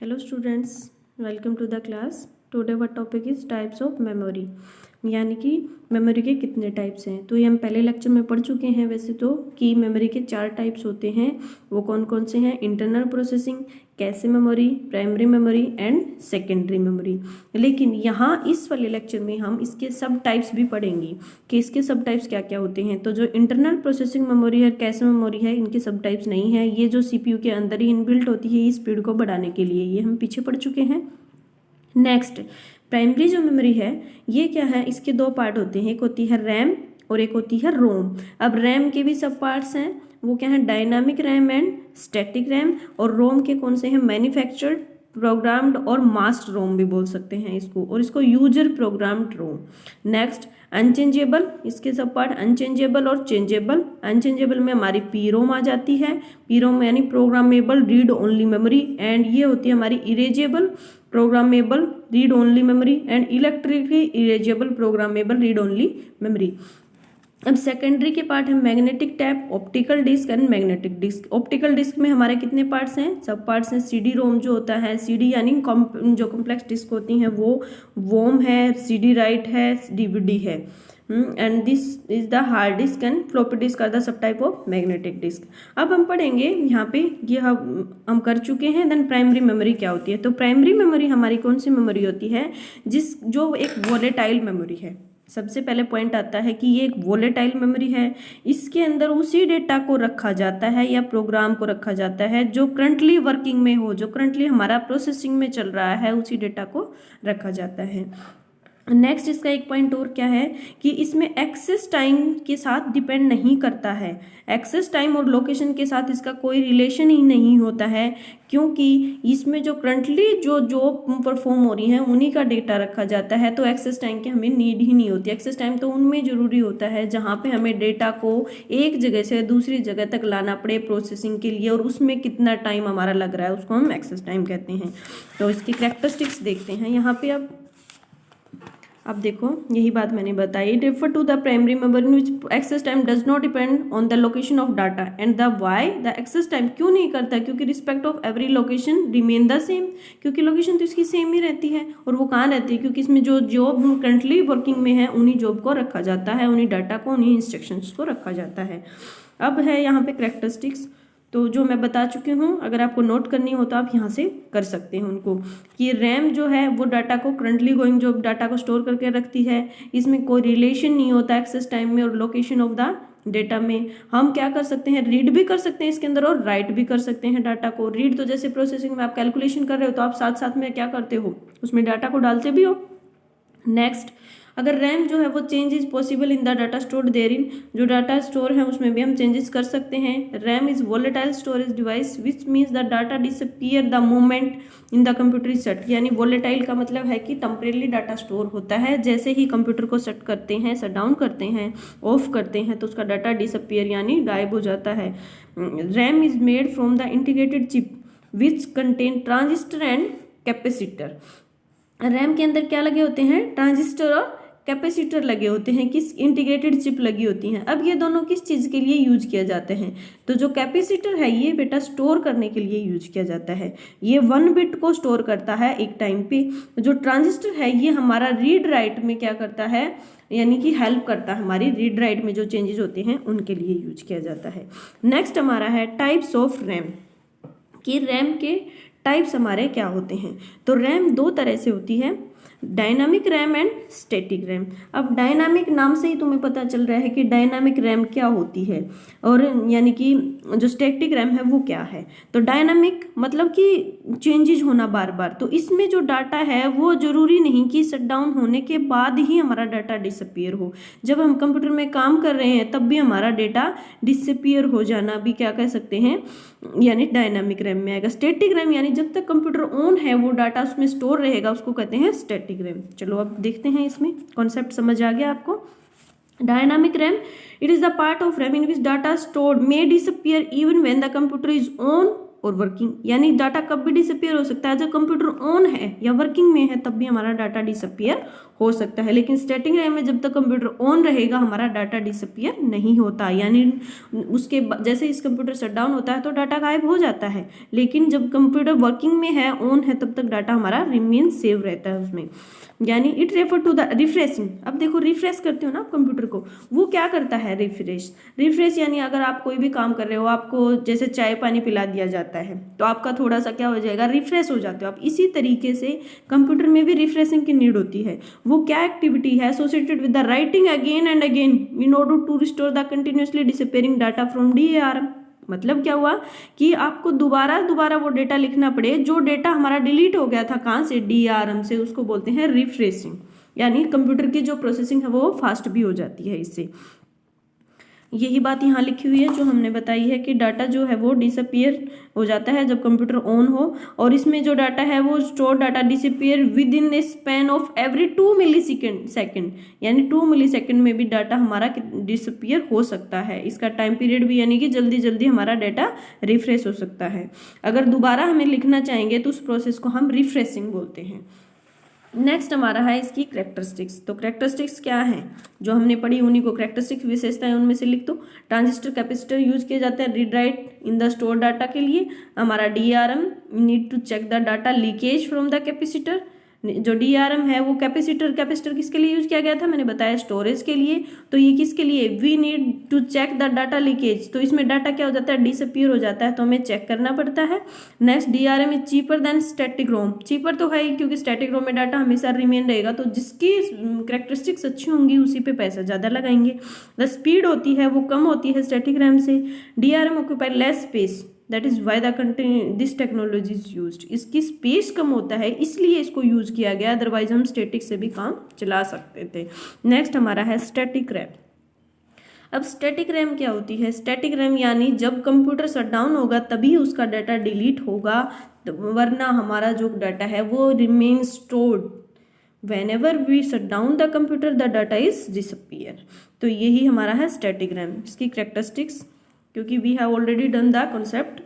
Hello students, welcome to the class. Today our topic is types of memory. यानी कि memory के कितने types हैं। तो ये हम पहले लेक्चर में पढ़ चुके हैं वैसे तो कि मेमोरी के 4 टाइप्स होते हैं। वो कौन कौन से हैं? Internal processing, cache memory, primary memory and secondary memory. लेकिन यहाँ इस वाले लेक्चर में हम इसके सब टाइप्स भी पढ़ेंगे कि इसके सब टाइप्स क्या क्या होते हैं। तो जो इंटरनल प्रोसेसिंग मेमोरी है, कैशे मेमोरी है, इनके सब टाइप्स नहीं है। ये जो सीपीयू के अंदर ही इनबिल्ट होती है स्पीड को बढ़ाने के लिए, ये हम पीछे पढ़ चुके हैं। नेक्स्ट, प्राइमरी जो मेमोरी है ये क्या है? इसके 2 पार्ट होते हैं, एक होती है रैम और एक होती है रोम। अब रैम के भी सब पार्ट्स हैं, वो क्या है? Dynamic RAM and static RAM. और रोम के कौन से हैं? मैन्युफैक्चर्ड, प्रोग्राम्ड और मास्टर रोम भी बोल सकते हैं इसको, और इसको यूजर प्रोग्राम्ड रोम। नेक्स्ट, अनचेंजेबल, इसके सब पार्ट अनचेंजेबल और चेंजेबल। अनचेंजेबल में हमारी पी रोम आ जाती है, पी रोम यानी programmable read only memory, and ये होती है हमारी erasable programmable read only memory and electrically erasable programmable read only memory. अब सेकेंडरी के पार्ट है magnetic tape, optical disk and magnetic disk. Optical disk में हमारे कितने पार्ट्स हैं? सब पार्ट्स हैं। सीडी रोम जो होता है, सीडी यानी जो कॉम्प्लेक्स डिस्क होती हैं वो वोम है, सीडी राइट है, डीवीडी है, and this is the hard disk and floppy disk are the sub type of magnetic disk. अब हम पढ़ेंगे यहाँ पे, ये हम कर चुके हैं। देन प्राइमरी मेमोरी क्या होती है? तो प्राइमरी मेमोरी हमारी कौन सी मेमोरी होती है? जो एक वोलेटाइल मेमोरी है। सबसे पहले पॉइंट आता है कि ये एक वोलेटाइल मेमोरी है। इसके अंदर उसी डेटा को रखा जाता है या प्रोग्राम को रखा जाता है जो करंटली वर्किंग में हो, जो करंटली हमारा प्रोसेसिंग में चल रहा है, उसी डेटा को रखा जाता है। नेक्स्ट, इसका एक पॉइंट और क्या है कि इसमें एक्सेस टाइम के साथ डिपेंड नहीं करता है। एक्सेस टाइम और लोकेशन के साथ इसका कोई रिलेशन ही नहीं होता है, क्योंकि इसमें जो करंटली जो जॉब परफॉर्म हो रही है उन्हीं का डेटा रखा जाता है। तो एक्सेस टाइम की हमें नीड ही नहीं होती। एक्सेस टाइम तो उनमें ज़रूरी होता है जहाँ पे हमें डेटा को एक जगह से दूसरी जगह तक लाना पड़े प्रोसेसिंग के लिए, और उसमें कितना टाइम हमारा लग रहा है उसको हम एक्सेस टाइम कहते हैं। तो इसकी कैरेक्टरिस्टिक्स देखते हैं यहाँ पे। अब देखो, यही बात मैंने बताई। Refer to the primary memory in which access time does not depend on the location of data and the why the access time क्यों नहीं करता? क्योंकि respect of every location remain the same, क्योंकि लोकेशन तो इसकी same ही रहती है। और वो कहाँ रहती है? क्योंकि इसमें जो जॉब करंटली वर्किंग में है उन्हीं जॉब को रखा जाता है, उन्हीं डाटा को, उन्हीं इंस्ट्रक्शंस को रखा जाता है। अब है यहाँ पे कैरेक्टरिस्टिक्स, तो जो मैं बता चुकी हूँ, अगर आपको नोट करनी हो तो आप यहाँ से कर सकते हैं उनको। कि रैम जो है वो डाटा को करंटली गोइंग जो डाटा को स्टोर करके रखती है, इसमें कोई रिलेशन नहीं होता एक्सेस टाइम में और लोकेशन ऑफ द डेटा में। हम क्या कर सकते हैं? रीड भी कर सकते हैं इसके अंदर और राइट भी कर सकते हैं डाटा को। रीड तो जैसे प्रोसेसिंग में आप कैलकुलेशन कर रहे हो तो आप साथ साथ में क्या करते हो? उसमें डाटा को डालते भी हो। नेक्स्ट, अगर रैम जो है वो change is possible in the data stored there in, जो डाटा स्टोर है उसमें भी हम चेंजेस कर सकते हैं। RAM is volatile storage device which means the data disappear the moment in the computer is set. यानी वोलेटाइल का मतलब है कि टेम्परेरी डाटा स्टोर होता है, जैसे ही कंप्यूटर को सेट करते हैं, शट डाउन करते हैं, ऑफ करते हैं, तो उसका डाटा डिसअपीयर यानी गायब हो जाता है। RAM is made from the integrated chip which contain transistor and capacitor. RAM के अंदर क्या लगे होते हैं? ट्रांजिस्टर और कैपेसिटर लगे होते हैं। किस? इंटीग्रेटेड चिप लगी होती हैं। अब ये दोनों किस चीज़ के लिए यूज किया जाते हैं? तो जो कैपेसिटर है ये बेटा स्टोर करने के लिए यूज किया जाता है, ये 1 बिट को स्टोर करता है एक टाइम पे। जो ट्रांजिस्टर है ये हमारा रीड राइट में क्या करता है, यानी कि हेल्प करता है, हमारी रीड राइट में जो चेंजेस होते हैं उनके लिए यूज किया जाता है। नेक्स्ट हमारा है टाइप्स ऑफ रैम, कि रैम के टाइप्स हमारे क्या होते हैं। तो रैम 2 तरह से होती है, dynamic RAM and static RAM. अब डायनामिक नाम से ही तुम्हें पता चल रहा है कि डायनामिक रैम क्या होती है, और यानी कि जो स्टैटिक रैम है वो क्या है। तो डायनामिक मतलब कि चेंजेस होना बार बार, तो इसमें जो डाटा है वो जरूरी नहीं कि शट डाउन होने के बाद ही हमारा डाटा डिसअपीयर हो। जब हम कंप्यूटर में काम कर रहे हैं तब भी हमारा डेटा डिसअपीयर हो जाना भी क्या कह सकते हैं, यानी डायनामिक रैम में आएगा। स्टैटिक रैम यानी जब तक कंप्यूटर ऑन है वो डाटा उसमें स्टोर रहेगा, उसको कहते हैं स्टैटिक रैम। चलो अब देखते हैं, इसमें कॉन्सेप्ट समझ आ गया आपको। Dynamic RAM, it is the part of RAM in which data stored may disappear even when the computer is on और वर्किंग। यानी डाटा कब भी डिसअपीयर हो सकता है, जब कंप्यूटर ऑन है या वर्किंग में है तब भी हमारा डाटा डिसअपीयर हो सकता है, लेकिन स्टैटिक रैम में जब तक कंप्यूटर ऑन रहेगा हमारा डाटा डिसअपियर नहीं होता, यानी उसके जैसे इस कंप्यूटर शट डाउन होता है तो डाटा गायब हो जाता है, लेकिन जब कंप्यूटर वर्किंग में है, ऑन है, तब तक डाटा हमारा रिमेन सेव रहता है उसमें। यानी it refer to the refreshing. अब देखो रिफ्रेश करते हो ना आप कंप्यूटर को, वो क्या करता है, रिफ्रेश यानी अगर आप कोई भी काम कर रहे हो, आपको जैसे चाय पानी पिला दिया जाता है तो आपका थोड़ा सा क्या हो जाएगा, रिफ्रेश हो जाते हो आप। इसी तरीके से कंप्यूटर में भी रिफ्रेशिंग की नीड होती है। वो क्या एक्टिविटी है, associated with the writing again and again in order to restore the continuously disappearing data from DRM। मतलब क्या हुआ कि आपको दोबारा दोबारा वो डेटा लिखना पड़े, जो डेटा हमारा डिलीट हो गया था कहाँ से, DRM से, उसको बोलते हैं रिफ्रेशिंग। यानी कंप्यूटर की जो प्रोसेसिंग है वो फास्ट भी हो जाती है इससे। यही बात यहाँ लिखी हुई है जो हमने बताई है कि डाटा जो है वो डिसअपियर हो जाता है जब कंप्यूटर ऑन हो, और इसमें जो डाटा है वो store data disappear with in the span of every 2 millisecond, यानी 2 मिलीसेकंड में भी डाटा हमारा डिसअपियर हो सकता है। इसका टाइम पीरियड भी यानी कि जल्दी जल्दी हमारा डाटा रिफ्रेश हो सकता है। अगर दोबारा हमें लिखना चाहेंगे तो उस प्रोसेस को हम रिफ्रेशिंग बोलते हैं। नेक्स्ट हमारा है इसकी करेक्टरिस्टिक्स। तो करेक्टरिस्टिक्स क्या है जो हमने पढ़ी, उन्हीं को करेक्टरिस्टिक्स विशेषताएं उनमें से लिख दो। ट्रांजिस्टर कैपेसिटर यूज किए जाते हैं read write in the store data के लिए। हमारा DRM need to check the data leakage from the capacitor. जो DRM है वो कैपेसिटर किसके लिए यूज किया गया था, मैंने बताया स्टोरेज के लिए। तो ये किसके लिए, we need to check the data leakage. तो इसमें डाटा क्या हो जाता है, डिसअपियर हो जाता है, तो हमें चेक करना पड़ता है। Next DRM is cheaper than static ROM. Cheaper तो है ही क्योंकि स्टैटिक रोम में डाटा हमेशा रिमेन रहेगा, तो जिसकी करेक्टरिस्टिक्स अच्छी होंगी उसी पे पैसा ज़्यादा लगाएंगे। द स्पीड होती है वो कम होती है स्टैटिक रैम से। DRM occupy less space, that is why this technology is used. इसकी स्पेस कम होता है इसलिए इसको यूज किया गया, अदरवाइज हम स्टैटिक से भी काम चला सकते थे। नेक्स्ट हमारा है स्टैटिक रैम। अब स्टैटिक रैम क्या होती है, स्टैटिक रैम यानी जब कंप्यूटर शट डाउन होगा तभी उसका डाटा डिलीट होगा, वरना हमारा जो डाटा है वो remain stored. whenever we shut down the computer the data is disappear। तो यही हमारा है स्टैटिक रैम। इसकी करेक्टरिस्टिक्स, क्योंकि we have already done the concept.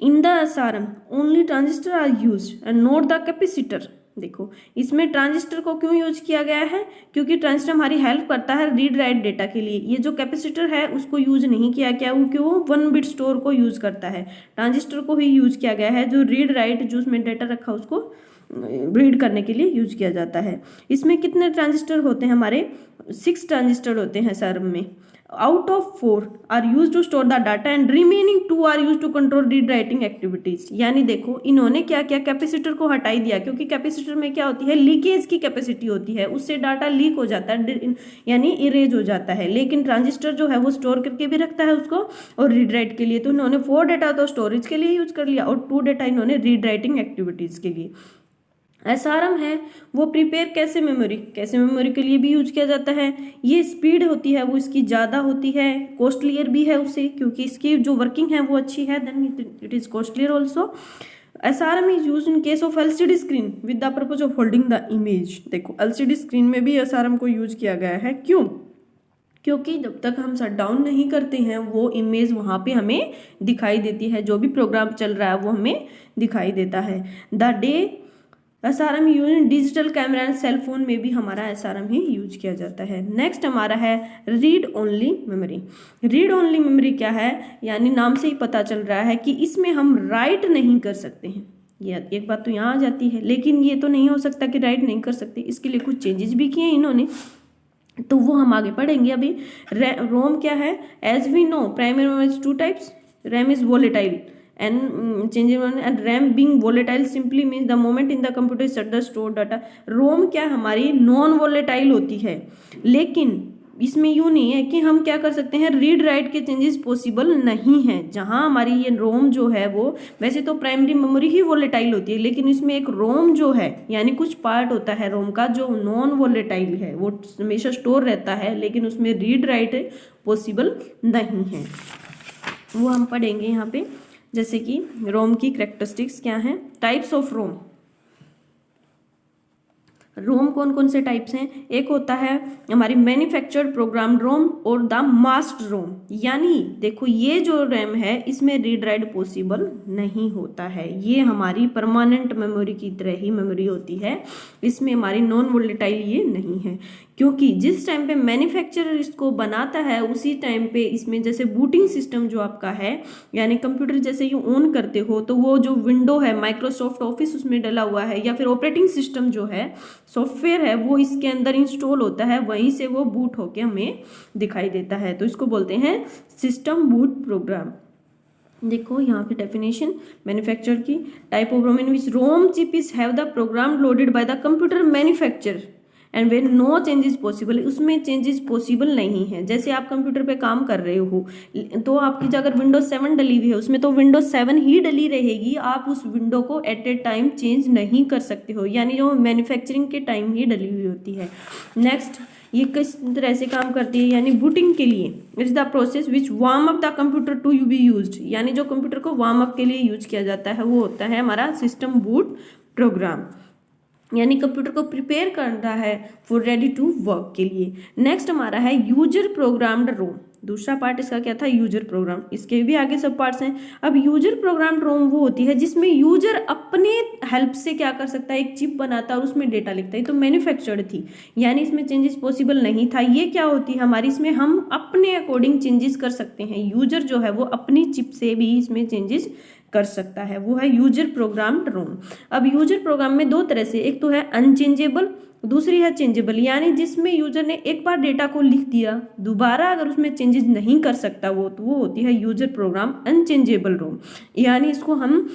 In the SRM only transistor are use and not the capacitor. देखो इसमें transistor को क्यों यूज किया गया है, क्योंकि ट्रांजिस्टर हमारी हेल्प करता है रीड राइट डेटा के लिए। ये जो कैपेसिटर है उसको यूज नहीं किया गया क्योंकि वो 1 बिट स्टोर को यूज करता है। ट्रांजिस्टर को ही यूज किया गया है, जो रीड राइट जो उसमें डेटा रखा उसको रीड करने के लिए यूज किया जाता है। इसमें कितने ट्रांजिस्टर होते हैं, हमारे 6 ट्रांजिस्टर होते हैं SRM में। Out of 4 are use to store the data and remaining 2 are use to control read writing activities. यानी देखो इन्होंने क्या किया, कैपेसिटर को हटाई दिया, क्योंकि कैपेसिटर में क्या होती है, लीकेज की कैपेसिटी होती है, उससे डाटा लीक हो जाता है यानी इरेज हो जाता है। लेकिन ट्रांजिस्टर जो है वो स्टोर करके भी रखता है उसको और रीड राइट के लिए। तो इन्होंने 4 डेटा तो स्टोरेज के लिए यूज कर लिया और 2 डेटा इन्होंने रीड राइटिंग एक्टिविटीज के लिए। SRM है वो प्रिपेयर कैसे मेमोरी के लिए भी यूज किया जाता है। ये स्पीड होती है वो इसकी ज़्यादा होती है, कॉस्टलियर भी है उससे, क्योंकि इसकी जो वर्किंग है वो अच्छी है, then it is costlier also. SRM is use in case of LCD screen with the purpose of holding the image. देखो LCD स्क्रीन में भी SRM को यूज किया गया है, क्यों, क्योंकि जब तक हम शट डाउन नहीं करते हैं वो इमेज वहाँ पे हमें दिखाई देती है, जो भी प्रोग्राम चल रहा है वो हमें दिखाई देता है। The day SRM use in digital camera and cell phone में भी हमारा SRM ही यूज किया जाता है। नेक्स्ट हमारा है read only memory. Read only memory क्या है, यानी नाम से ही पता चल रहा है कि इसमें हम राइट नहीं कर सकते हैं। ये एक बात तो यहाँ आ जाती है, लेकिन ये तो नहीं हो सकता कि राइट नहीं कर सकते, इसके लिए कुछ चेंजेस भी किए इन्होंने, तो वो हम आगे पढ़ेंगे। अभी रोम क्या है, as we know primary memory is 2 types, RAM is volatile and changing one and RAM being volatile simply means the moment in the computer shut the stored data। रोम क्या हमारी नॉन वोलेटाइल होती है, लेकिन इसमें यूँ नहीं है कि हम क्या कर सकते हैं, रीड राइट के चेंजेस पॉसिबल नहीं है। जहाँ हमारी ये रोम जो है वो वैसे तो प्राइमरी मेमोरी ही वोलेटाइल होती है, लेकिन इसमें एक रोम जो है यानी कुछ पार्ट होता है रोम का जो नॉन वोलेटाइल है, वो हमेशा स्टोर रहता है, लेकिन उसमें रीड राइट पॉसिबल नहीं है। वो हम पढ़ेंगे यहाँ पे। जैसे कि रोम की करेक्टरिस्टिक्स क्या हैं, टाइप्स ऑफ रोम। रोम कौन कौन से टाइप्स हैं? एक होता है हमारी मैन्युफैक्चर्ड प्रोग्राम रोम और द मास्क्ड रोम। यानी देखो ये जो रैम है इसमें रीड राइट पॉसिबल नहीं होता है, ये हमारी परमानेंट मेमोरी की तरह ही मेमोरी होती है, इसमें हमारी नॉन वोलेटाइल ये नहीं है। क्योंकि जिस टाइम पे मैन्युफैक्चरर इसको बनाता है उसी टाइम पे इसमें जैसे बूटिंग सिस्टम जो आपका है, यानी कंप्यूटर जैसे ही ऑन करते हो तो वो जो विंडो है माइक्रोसॉफ्ट ऑफिस उसमें डला हुआ है, या फिर ऑपरेटिंग सिस्टम जो है सॉफ्टवेयर है वो इसके अंदर इंस्टॉल होता है, वहीं से वो बूट होके हमें दिखाई देता है, तो इसको बोलते हैं सिस्टम बूट प्रोग्राम। देखो यहाँ पे डेफिनेशन मैन्युफैक्चर की, type of ROM in which ROM chip is have the program loaded by the computer manufacturer and when no changes possible, उसमें चेंजेस पॉसिबल नहीं है। जैसे आप कंप्यूटर पे काम कर रहे हो तो आपकी अगर विंडोज 7 डली हुई है उसमें तो विंडोज 7 ही डली रहेगी, आप उस विंडो को एट ए टाइम चेंज नहीं कर सकते हो, यानी जो मैन्युफैक्चरिंग के टाइम ही डली हुई होती है। नेक्स्ट, ये किस तरह से काम करती है, यानी बूटिंग के लिए it is the process which warm up the computer to be used, यानी जो कंप्यूटर को वार्म अप के लिए यूज किया जाता है वो होता है हमारा सिस्टम बूट प्रोग्राम, यानी कंप्यूटर को प्रिपेयर करना है फॉर रेडी टू वर्क के लिए। नेक्स्ट हमारा है यूजर प्रोग्राम्ड रोम। दूसरा पार्ट इसका क्या था? User program. इसके भी आगे सब पार्ट्स हैं। अब यूजर प्रोग्राम्ड रोम वो होती है जिसमें यूजर अपने हेल्प से क्या कर सकता है, एक चिप बनाता है और उसमें डेटा लिखता है। तो मैन्युफैक्चर्ड थी, यानी इसमें चेंजेस पॉसिबल नहीं था। ये क्या होती है हमारी, इसमें हम अपने अकॉर्डिंग चेंजेस कर सकते हैं। यूजर जो है वो अपनी चिप से भी इसमें चेंजेस कर सकता है, वो है यूजर प्रोग्राम्ड रोम। अब यूजर प्रोग्राम में दो तरह से, एक तो है अनचेंजेबल, दूसरी है चेंजेबल, यानी जिसमें यूजर ने एक बार डेटा को लिख दिया, दोबारा अगर उसमें चेंजेस नहीं कर सकता वो, तो वो होती है यूजर प्रोग्राम अनचेंजेबल रोम। यानी इसको हम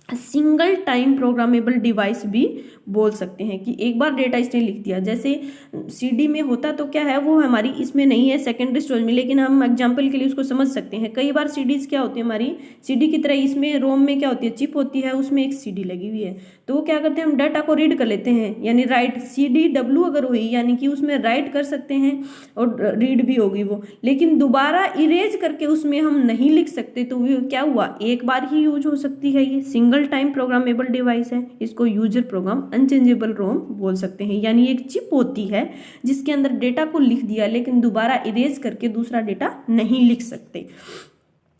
सिंगल टाइम प्रोग्रामेबल डिवाइस भी बोल सकते हैं कि एक बार डेटा इसने लिख दिया। जैसे सीडी में होता तो क्या है, वो हमारी इसमें नहीं है सेकेंडरी स्टोरेज में, लेकिन हम एग्जांपल के लिए उसको समझ सकते हैं। कई बार सीडीज क्या होती है हमारी सीडी की तरह, इसमें रोम में क्या होती है, चिप होती है, उसमें एक सीडी लगी हुई है, तो वो क्या करते हैं, हम डाटा को रीड कर लेते हैं, यानी राइट सीडी डब्ल्यू अगर हुई यानी कि उसमें राइट कर सकते हैं और रीड भी होगी वो, लेकिन दोबारा इरेज करके उसमें हम नहीं लिख सकते। तो वो क्या हुआ, एक बार ही यूज हो सकती है, ये सिंगल टाइम प्रोग्रामेबल डिवाइस है, इसको यूजर प्रोग्राम अनचेंजेबल रोम बोल सकते हैं। यानी एक चिप होती है जिसके अंदर डेटा को लिख दिया लेकिन दोबारा इरेज करके दूसरा डेटा नहीं लिख सकते।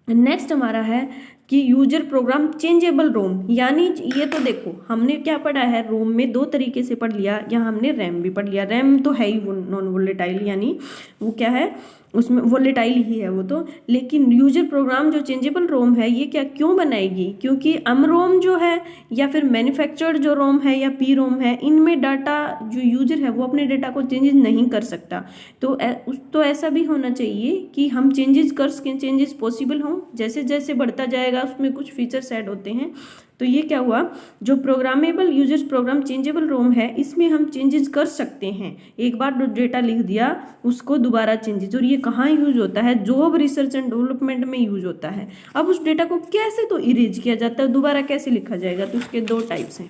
नेक्स्ट हमारा है कि यूजर प्रोग्राम चेंजेबल रोम, यानी ये तो देखो हमने क्या पढ़ा है, रोम में दो तरीके से पढ़ लिया, यहाँ हमने रैम भी पढ़ लिया। रैम तो है ही नॉन वोलेटाइल, यानी वो क्या है, उसमें वोलेटाइल ही है वो तो, लेकिन यूजर प्रोग्राम जो चेंजेबल रोम है ये क्या क्यों बनाएगी, क्योंकि अमरोम जो है या फिर मैन्युफैक्चर्ड जो रोम है या पी रोम है, इनमें डाटा जो यूजर है वो अपने डाटा को चेंजेस नहीं कर सकता। तो ऐसा भी होना चाहिए कि हम चेंजेस पॉसिबल हों, जैसे जैसे बढ़ता जाएगा उसमें कुछ फीचर्स ऐड होते हैं। तो ये क्या हुआ, जो प्रोग्रामेबल यूजर्स प्रोग्राम चेंजेबल रोम है इसमें हम चेंजेस कर सकते हैं, एक बार जो डेटा लिख दिया उसको दोबारा चेंजेस। और ये कहाँ यूज होता है, जॉब रिसर्च एंड डेवलपमेंट में यूज होता है। अब उस डेटा को कैसे तो इरेज किया जाता है, दोबारा कैसे लिखा जाएगा, तो उसके दो टाइप्स हैं।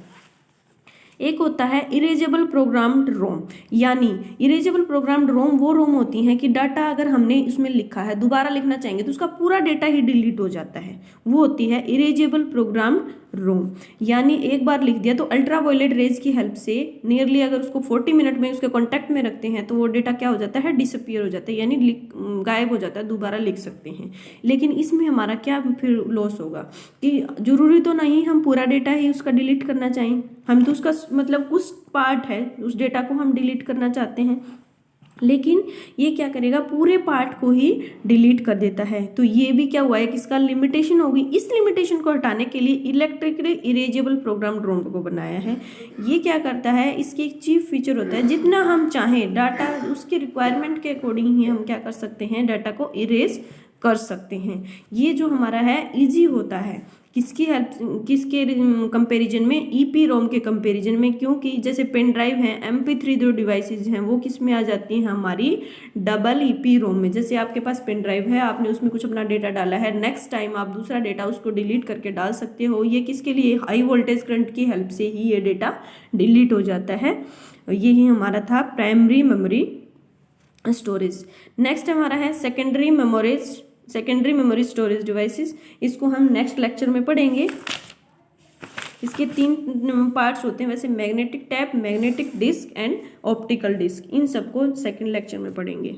एक होता है इरेजेबल प्रोग्राम्ड रोम, यानी इरेजेबल प्रोग्राम्ड रोम वो रोम होती हैं कि डाटा अगर हमने इसमें लिखा है दोबारा लिखना चाहेंगे तो उसका पूरा डेटा ही डिलीट हो जाता है, वो होती है इरेजेबल प्रोग्राम्ड रोम। यानी एक बार लिख दिया तो अल्ट्रा वायलेट रेज की हेल्प से नियरली अगर उसको 40 मिनट में उसके कॉन्टैक्ट में रखते हैं तो वो डेटा क्या हो जाता है, डिसअपियर हो जाता है, यानी गायब हो जाता है, दोबारा लिख सकते हैं। लेकिन इसमें हमारा क्या फिर लॉस होगा कि जरूरी तो नहीं हम पूरा डेटा ही उसका डिलीट करना चाहें, हम तो उसका मतलब कुछ पार्ट है उस डेटा को हम डिलीट करना चाहते हैं, लेकिन ये क्या करेगा, पूरे पार्ट को ही डिलीट कर देता है। तो ये भी क्या हुआ है कि इसका लिमिटेशन होगी। इस लिमिटेशन को हटाने के लिए इलेक्ट्रिकली इरेजेबल प्रोग्राम रोम को बनाया है। ये क्या करता है, इसकी एक चीफ फीचर होता है, जितना हम चाहें डाटा उसके रिक्वायरमेंट के अकॉर्डिंग ही हम क्या कर सकते हैं, डाटा को इरेज कर सकते हैं। ये जो हमारा है ईजी होता है, किसकी हेल्प, किसके कंपैरिजन में, ईपी रोम के कंपैरिजन में, क्योंकि जैसे पेन ड्राइव हैं, MP3 जो डिवाइसेज हैं वो किस में आ जाती हैं, हमारी डबल ईपी रोम में। जैसे आपके पास पेन ड्राइव है, आपने उसमें कुछ अपना डेटा डाला है, नेक्स्ट टाइम आप दूसरा डेटा उसको डिलीट करके डाल सकते हो। ये किसके लिए, हाई वोल्टेज करंट की हेल्प से ही ये डेटा डिलीट हो जाता है। यही हमारा था प्राइमरी मेमोरी स्टोरेज। नेक्स्ट हमारा है सेकेंडरी मेमोरी स्टोरेज डिवाइसेस, इसको हम नेक्स्ट लेक्चर में पढ़ेंगे। इसके 3 पार्ट्स होते हैं वैसे, magnetic tape, magnetic disk and optical disk. इन सबको सेकंड लेक्चर में पढ़ेंगे।